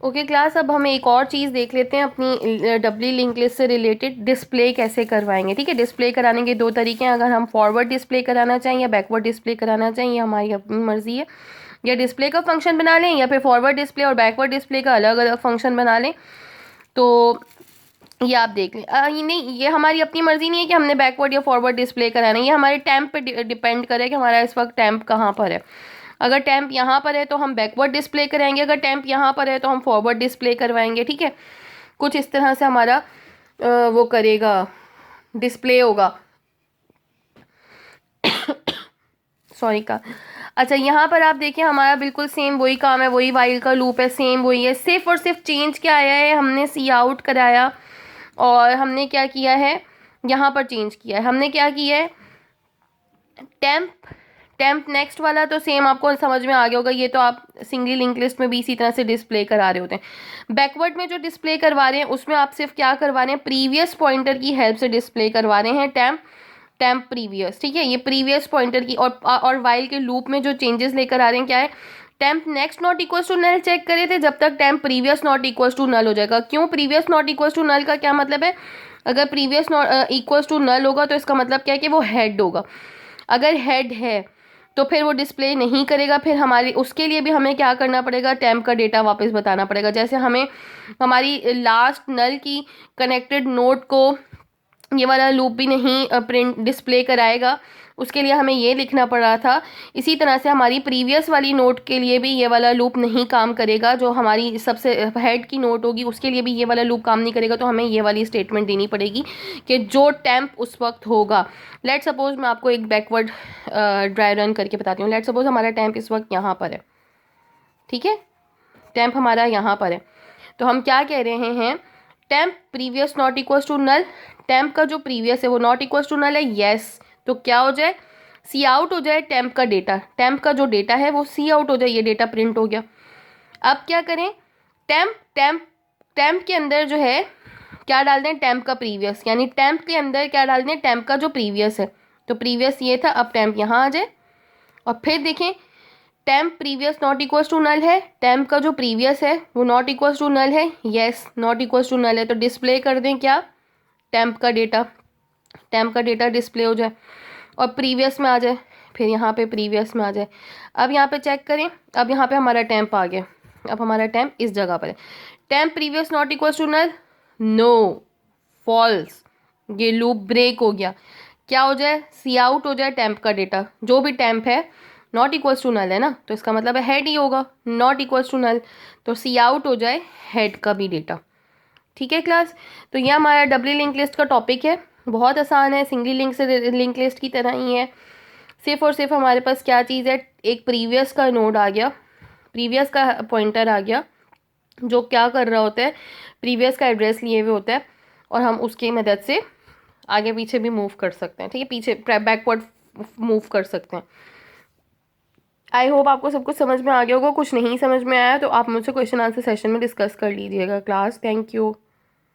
Okay class, अब हम एक और चीज़ देख लेते हैं अपनी डब्ल्यू लिंक लिस्ट से रिलेटेड, डिस्प्ले कैसे करवाएंगे। ठीक है, डिस्प्ले कराने के दो तरीके हैं, अगर हम फॉरवर्ड डिस्प्ले कराना चाहें या बैकवर्ड डिस्प्ले कराना चाहें, ये हमारी अपनी मर्जी है। या डिस्प्ले का फंक्शन बना लें या फिर फॉरवर्ड डिस्प्ले और बैकवर्ड डिस्प्ले का अलग अलग फंक्शन बना लें। तो ये आप देख लें। ये नहीं, ये हमारी अपनी मर्जी नहीं है कि हमने बैकवर्ड या फॉरवर्ड डिस्प्ले कराना है, ये हमारे टैम्प पे डिपेंड करे कि हमारा इस वक्त टैम्प कहाँ पर है। अगर टैम्प यहाँ पर है तो हम बैकवर्ड डिस्प्ले कराएंगे, अगर टैम्प यहाँ पर है तो हम फॉरवर्ड डिस्प्ले करवाएंगे। ठीक है, कुछ इस तरह से हमारा वो करेगा, डिस्प्ले होगा। सॉरी का। अच्छा, यहाँ पर आप देखिए हमारा बिल्कुल सेम वही काम है, वही वाइल का लूप है, सेम वही है। सिर्फ और सिर्फ चेंज क्या आया है, हमने सी आउट कराया और हमने क्या किया है, यहाँ पर चेंज किया है। हमने क्या किया है, टेम्प टेम्प नेक्स्ट वाला तो सेम आपको समझ में आ गया होगा, ये तो आप सिंगली लिंक लिस्ट में भी इसी तरह से डिस्प्ले करा रहे होते हैं। बैकवर्ड में जो डिस्प्ले करवा रहे हैं उसमें आप सिर्फ क्या करवा रहे हैं, प्रीवियस पॉइंटर की हेल्प से डिस्प्ले करवा रहे हैं टेम्प टेम्प प्रीवियस। ठीक है, ये प्रीवियस पॉइंटर की और वाइल के लूप में जो चेंजेस लेकर आ रहे हैं क्या है, temp next not equal to null check करे थे जब तक temp previous not equal to null हो जाएगा। क्यों previous not equal to null का क्या मतलब है, अगर previous not equal to null होगा तो इसका मतलब क्या है कि वो हेड होगा। अगर हेड है तो फिर वो डिस्प्ले नहीं करेगा, फिर हमारी उसके लिए भी हमें क्या करना पड़ेगा, टेम्प का डेटा वापस बताना पड़ेगा। जैसे हमें हमारी लास्ट नल की कनेक्टेड नोड को ये वाला लूप भी नहीं प्रिंट डिस्प्ले कराएगा, उसके लिए हमें ये लिखना पड़ रहा था। इसी तरह से हमारी प्रीवियस वाली नोट के लिए भी ये वाला लूप नहीं काम करेगा, जो हमारी सबसे हेड की नोट होगी उसके लिए भी ये वाला लूप काम नहीं करेगा। तो हमें ये वाली स्टेटमेंट देनी पड़ेगी कि जो टेम्प उस वक्त होगा। लेट सपोज मैं आपको एक बैकवर्ड ड्राई रन करके बताती हूँ। लेट सपोज हमारा टेम्प इस वक्त यहाँ पर है। ठीक है, टेम्प हमारा यहाँ पर है, तो हम क्या कह रहे हैं, temp previous not equal to null. Temp का जो प्रीवियस है वो नॉट इक्वल टू नल है, यस। तो क्या हो जाए, सी आउट हो जाए टेम्प का डेटा, टेम्प का जो डेटा है वो सी आउट हो जाए, ये डेटा प्रिंट हो गया। अब क्या करें, टेम्प टेम्प टेम्प के अंदर जो है क्या डाल दें, टेम्प का प्रीवियस, यानी टेम्प के अंदर क्या डाल दें, टेम्प का जो प्रीवियस है। तो प्रीवियस ये था, अब टेम्प यहाँ आ जाए और फिर देखें temp previous not equal to null है, टेम्प का जो प्रीवियस है वो नॉट इक्वल टू नल है, yes not equal to null है। तो डिस्प्ले कर दें क्या, टेम्प का डेटा, टेम्प का डेटा डिस्प्ले हो जाए और प्रीवियस में आ जाए, फिर यहाँ पे प्रीवियस में आ जाए। अब यहाँ पे चेक करें, अब यहाँ पे हमारा टेम्प आ गया, अब हमारा टेम्प इस जगह पर है। Temp previous not equal to null, no, false, ये लूप ब्रेक हो गया। क्या हो जाए, सी आउट हो जाए टेम्प का डेटा, जो भी टेम्प है नॉट इक्वल्स टू नल है ना, तो इसका मतलब है हेड ही होगा, नॉट इक्वल्स टू नल, तो सी आउट हो जाए हेड का भी डेटा। ठीक है क्लास, तो ये हमारा डब्ल्यू लिंक लिस्ट का टॉपिक है, बहुत आसान है, सिंगली लिंक से लिंक लिस्ट की तरह ही है। सिर्फ और सिर्फ हमारे पास क्या चीज़ है, एक प्रीवियस का नोड आ गया, प्रीवियस का पॉइंटर आ गया, जो क्या कर रहा होता है, प्रीवियस का एड्रेस लिए हुए होता है और हम उसकी मदद से आगे पीछे भी मूव कर सकते हैं। ठीक है, पीछे बैकवर्ड मूव कर सकते हैं। आई होप आपको सब कुछ समझ में आ गया होगा, कुछ नहीं समझ में आया तो आप मुझसे क्वेश्चन आंसर सेशन में डिस्कस कर लीजिएगा क्लास। Thank you.